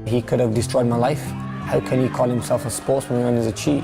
He could have destroyed my life. How can he call himself a sportsman when he's a cheat?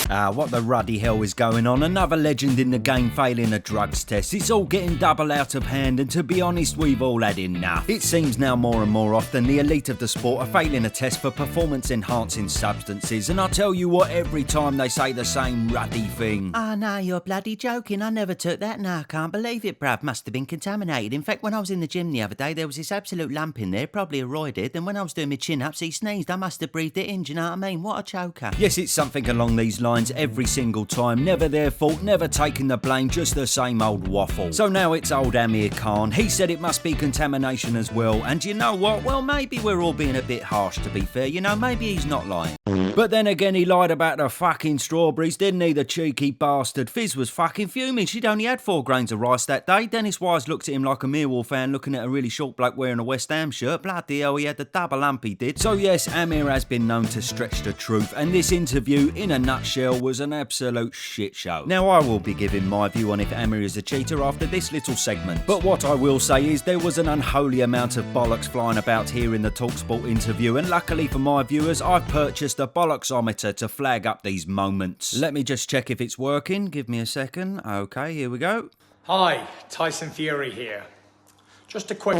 What the ruddy hell is going on? Another legend in the game failing a drugs test. It's all getting double out of hand, and to be honest, we've all had enough. It seems now more and more often the elite of the sport are failing a test for performance-enhancing substances, and I tell you what, every time they say the same ruddy thing. Oh no, you're bloody joking. I never took that. No, I can't believe it, bruv. Must have been contaminated. In fact, when I was in the gym the other day, there was this absolute lump in there, probably a roided, and when I was doing my chin-ups, he sneezed. I must have breathed it in, do you know what I mean? What a choker. Yes, it's something along these lines every single time. Never their fault, never taking the blame, just the same old waffle. So now it's old Amir Khan. He said it must be contamination as well, and you know what? Well, maybe we're all being a bit harsh, to be fair. You know, maybe he's not lying. But then again, he lied about the fucking strawberries, didn't he, the cheeky bastard? Fizz was fucking fuming. She'd only had 4 grains of rice that day. Dennis Wise looked at him like a Millwall fan looking at a really short bloke wearing a West Ham shirt. Bloody hell, he had the double hump, he did. So yes, Amir has been known to stretch the truth, and this interview, in a nutshell, was an absolute shit show. Now, I will be giving my view on if Amir is a cheater after this little segment. But what I will say is there was an unholy amount of bollocks flying about here in the talksport interview, and luckily for my viewers, I've purchased a bollocksometer to flag up these moments. Let me just check if it's working. Give me a second. Okay, here we go. Hi, Tyson Fury here. Just a quick...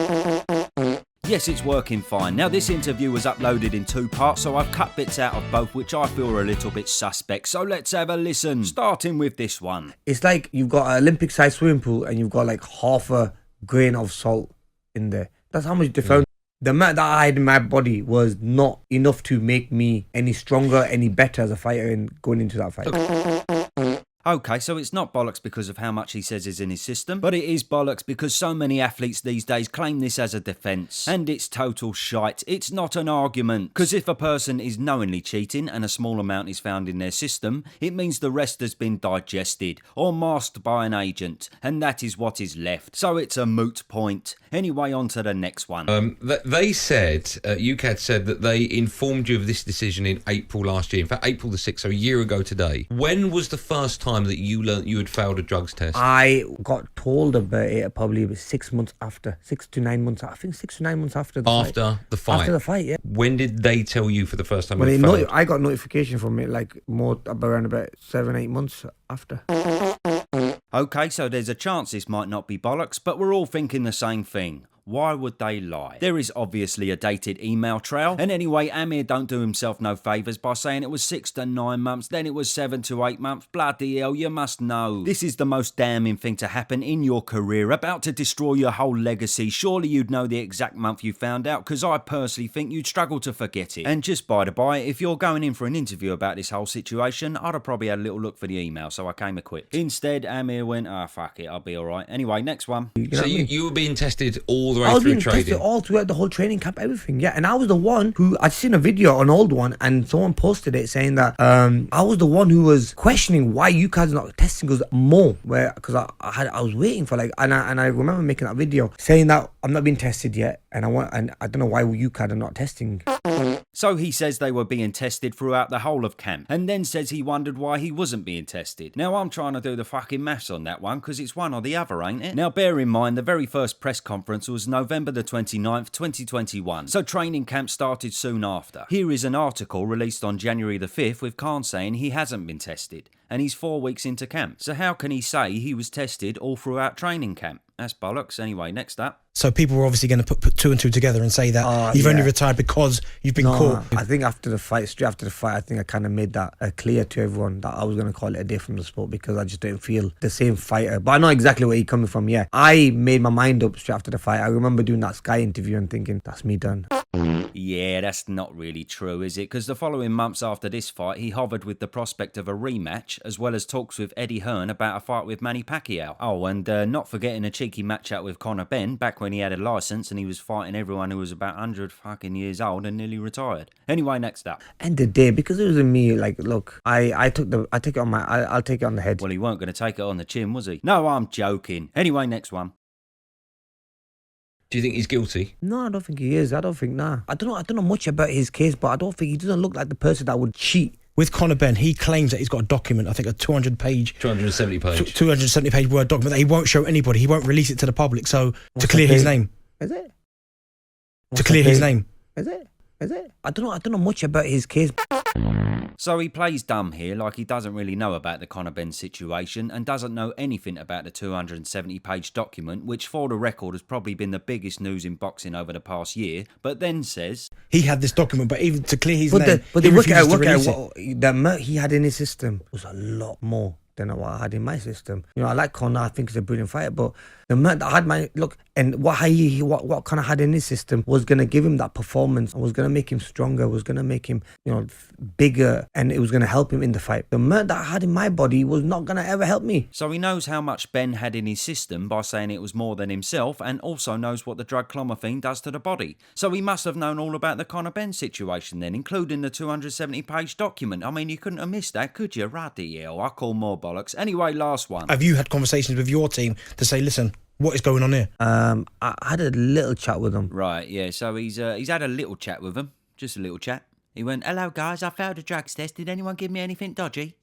Yes, it's working fine. Now, this interview was uploaded in 2 parts, so I've cut bits out of both, which I feel are a little bit suspect. So let's have a listen, starting with this one. It's like you've got an Olympic-sized swimming pool and you've got like half a grain of salt in there. That's how much they found. The amount that I had in my body was not enough to make me any stronger, any better as a fighter in going into that fight. Okay, so it's not bollocks because of how much he says is in his system, but it is bollocks because so many athletes these days claim this as a defence. And it's total shite. It's not an argument. Because if a person is knowingly cheating and a small amount is found in their system, it means the rest has been digested or masked by an agent, and that is what is left. So it's a moot point. Anyway, on to the next one. They said, Ukad said that they informed you of this decision in April last year. In fact, April the 6th, so a year ago today. When was the first time that you learnt you had failed a drugs test? I got told about it probably 6 months after, 6 to 9 months. I think 6 to 9 months after the fight. After the fight, yeah. When did they tell you for the first time? I got notification from it like around about 7-8 months after. Okay, so there's a chance this might not be bollocks, but we're all thinking the same thing. Why would they lie? There is obviously a dated email trail. And anyway, Amir don't do himself no favours by saying it was 6 to 9 months, then it was 7 to 8 months. Bloody hell, you must know. This is the most damning thing to happen in your career, about to destroy your whole legacy. Surely you'd know the exact month you found out, because I personally think you'd struggle to forget it. And just by the by, if you're going in for an interview about this whole situation, I'd have probably had a little look for the email, so I came equipped. Instead, Amir went, fuck it, I'll be alright. Anyway, next one. You were being tested all the way I was through being training? tested all throughout the whole training camp, everything, yeah. And I was the one who, I'd seen a video, an old one, and someone posted it saying that I was the one who was questioning why you guys are not testing us more, because I was waiting for like, and I remember making that video saying that I'm not being tested yet, and I don't know why you guys are not testing. So he says they were being tested throughout the whole of camp, and then says he wondered why he wasn't being tested. Now I'm trying to do the fucking maths on that one, because it's one or the other, ain't it? Now bear in mind, the very first press conference was November the 29th, 2021, so training camp started soon after. Here is an article released on January the 5th with Khan saying he hasn't been tested, and he's 4 weeks into camp. So how can he say he was tested all throughout training camp? That's bollocks. Anyway, next up. So people were obviously going to put 2 and 2 together and say that you've only retired because you've been caught. I think straight after the fight, I think I kind of made that clear to everyone that I was going to call it a day from the sport, because I just didn't feel the same fighter. But I know exactly where you're coming from, yeah. I made my mind up straight after the fight. I remember doing that Sky interview and thinking, that's me done. Yeah, that's not really true, is it? Because the following months after this fight, he hovered with the prospect of a rematch, as well as talks with Eddie Hearn about a fight with Manny Pacquiao. Oh, and not forgetting a cheeky match out with Conor Benn, back when he had a licence and he was fighting everyone who was about 100 fucking years old and nearly retired. Anyway, next up. End of the day, because it was in me, like, look, I'll take it on the head. Well, he weren't going to take it on the chin, was he? No, I'm joking. Anyway, next one. Do you think he's guilty? No, I don't think he is. I don't know much about his case, but I don't think he doesn't look like the person that would cheat. With Conor Benn, he claims that he's got a document, I think a 270 page Word document that he won't show anybody. He won't release it to the public, so to clear his name. Is it? to clear his name. Is it? I don't know much about his case. So he plays dumb here, like he doesn't really know about the Conor Benn situation and doesn't know anything about the 270-page document, which for the record has probably been the biggest news in boxing over the past year, but then says... He had this document, but even to clear his name, But he work refused out to release it. what the amount he had in his system was a lot more than what I had in my system. You know, I like Conor, I think he's a brilliant fighter, but the amount that I had what Conor had in his system was going to give him that performance, was going to make him stronger, was going to make him, you know, bigger, and it was going to help him in the fight. The amount that I had in my body was not going to ever help me. So he knows how much Benn had in his system by saying it was more than himself, and also knows what the drug clomiphene does to the body. So he must have known all about the Conor Benn situation then, including the 270-page document. I mean, you couldn't have missed that, could you? Ruddy hell, I call more bollocks. Anyway, last one. Have you had conversations with your team to say, listen, what is going on here? I had a little chat with him. Right, yeah, so he's had a little chat with them. Just a little chat. He went, "Hello guys, I failed a drugs test. Did anyone give me anything dodgy?"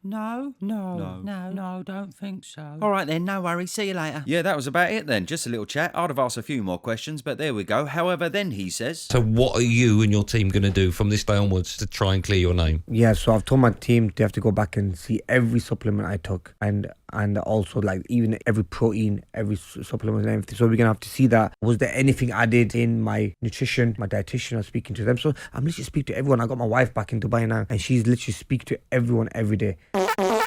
No, don't think so. All right then, no worries, see you later. Yeah, that was about it then, just a little chat. I'd have asked a few more questions, but there we go. However, then he says... So what are you and your team going to do from this day onwards to try and clear your name? Yeah, so I've told my team they have to go back and see every supplement I took, and also like even every protein, every supplement and everything. So we're gonna have to see that. Was there anything added in my nutrition? My dietitian, I'm speaking to them. So I'm literally speaking to everyone. I got my wife back in Dubai now, and she's literally speaking to everyone every day.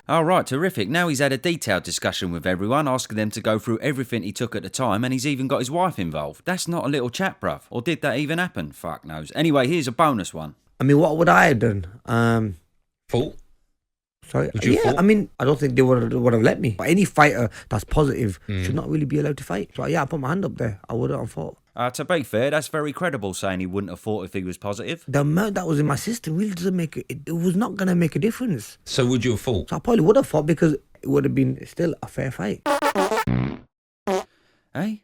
All right, terrific. Now he's had a detailed discussion with everyone, asking them to go through everything he took at the time, and he's even got his wife involved. That's not a little chat, bruv. Or did that even happen? Fuck knows. Anyway, here's a bonus one. I mean, what would I have done? Fault? Sorry. Yeah, I mean, I don't think they would have let me. But any fighter that's positive should not really be allowed to fight. So yeah, I put my hand up there. I would have fought. To be fair, that's very credible saying he wouldn't have fought if he was positive. The amount that was in my system really doesn't make it was not going to make a difference. So would you have fought? So I probably would have fought because it would have been still a fair fight. Eh?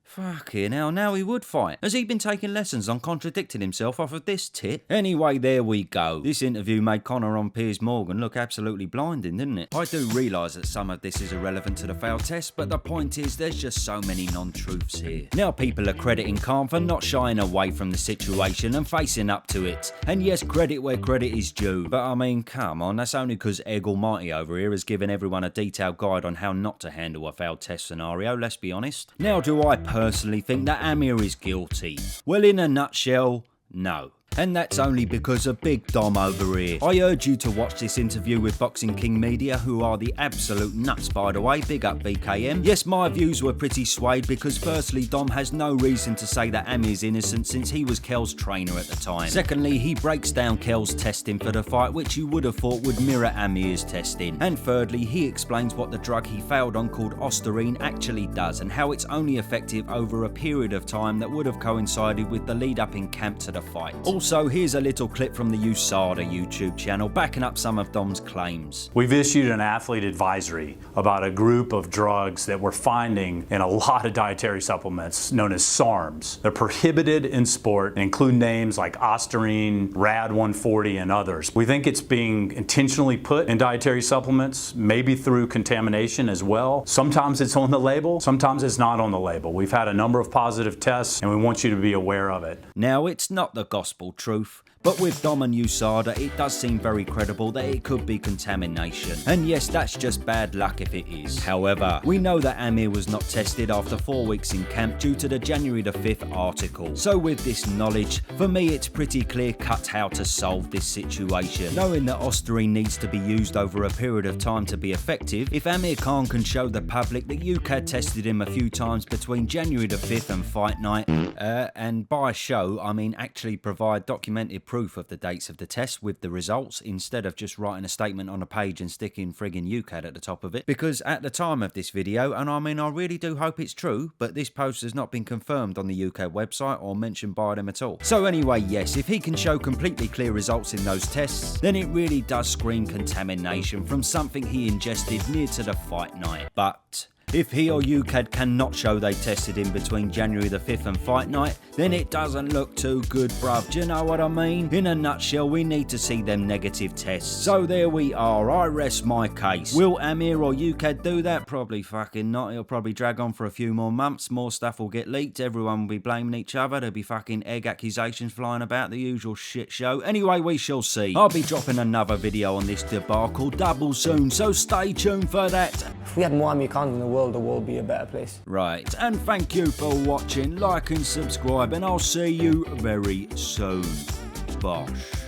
Fucking hell, now he would fight. Has he been taking lessons on contradicting himself off of this tit? Anyway, there we go. This interview made Conor on Piers Morgan look absolutely blinding, didn't it? I do realise that some of this is irrelevant to the failed test, but the point is there's just so many non-truths here. Now people are crediting Khan for not shying away from the situation and facing up to it. And yes, credit where credit is due. But I mean, come on, that's only because Egg Almighty over here has given everyone a detailed guide on how not to handle a failed test scenario, let's be honest. Now do I personally think that Amir is guilty? Well, in a nutshell, no. And that's only because of Big Dom over here. I urge you to watch this interview with Boxing King Media, who are the absolute nuts, by the way. Big up BKM. Yes, my views were pretty swayed because firstly, Dom has no reason to say that Amir's innocent since he was Kell's trainer at the time. Secondly, he breaks down Kell's testing for the fight, which you would have thought would mirror Amir's testing. And thirdly, he explains what the drug he failed on called Ostarine actually does and how it's only effective over a period of time that would have coincided with the lead up in camp to the fight. Also, here's a little clip from the USADA YouTube channel backing up some of Dom's claims. We've issued an athlete advisory about a group of drugs that we're finding in a lot of dietary supplements known as SARMs. They're prohibited in sport and include names like Ostarine, Rad 140, and others. We think it's being intentionally put in dietary supplements, maybe through contamination as well. Sometimes it's on the label, sometimes it's not on the label. We've had a number of positive tests and we want you to be aware of it. Now, it's not the gospel truth, but with Dom and USADA, it does seem very credible that it could be contamination. And yes, that's just bad luck if it is. However, we know that Amir was not tested after 4 weeks in camp due to the January the 5th article. So with this knowledge, for me it's pretty clear cut how to solve this situation. Knowing that Ostarine needs to be used over a period of time to be effective, if Amir Khan can show the public that Ukad tested him a few times between January the 5th and fight night, and by show, I mean actually provide documented proof of the dates of the test with the results instead of just writing a statement on a page and sticking friggin' Ukad at the top of it. Because at the time of this video, and I mean I really do hope it's true, but this post has not been confirmed on the Ukad website or mentioned by them at all. So anyway, yes, if he can show completely clear results in those tests, then it really does scream contamination from something he ingested near to the fight night. But If he or Ukad cannot show they tested in between January the 5th and fight night, then it doesn't look too good, bruv. Do you know what I mean? In a nutshell, we need to see them negative tests. So there we are. I rest my case. Will Amir or Ukad do that? Probably fucking not. It'll probably drag on for a few more months. More stuff will get leaked. Everyone will be blaming each other. There'll be fucking egg accusations flying about, the usual shit show. Anyway, we shall see. I'll be dropping another video on this debacle double soon, so stay tuned for that. If we had more Amir Khans in the world would be a better place. Right, and thank you for watching. Like and subscribe, and I'll see you very soon. Bosh.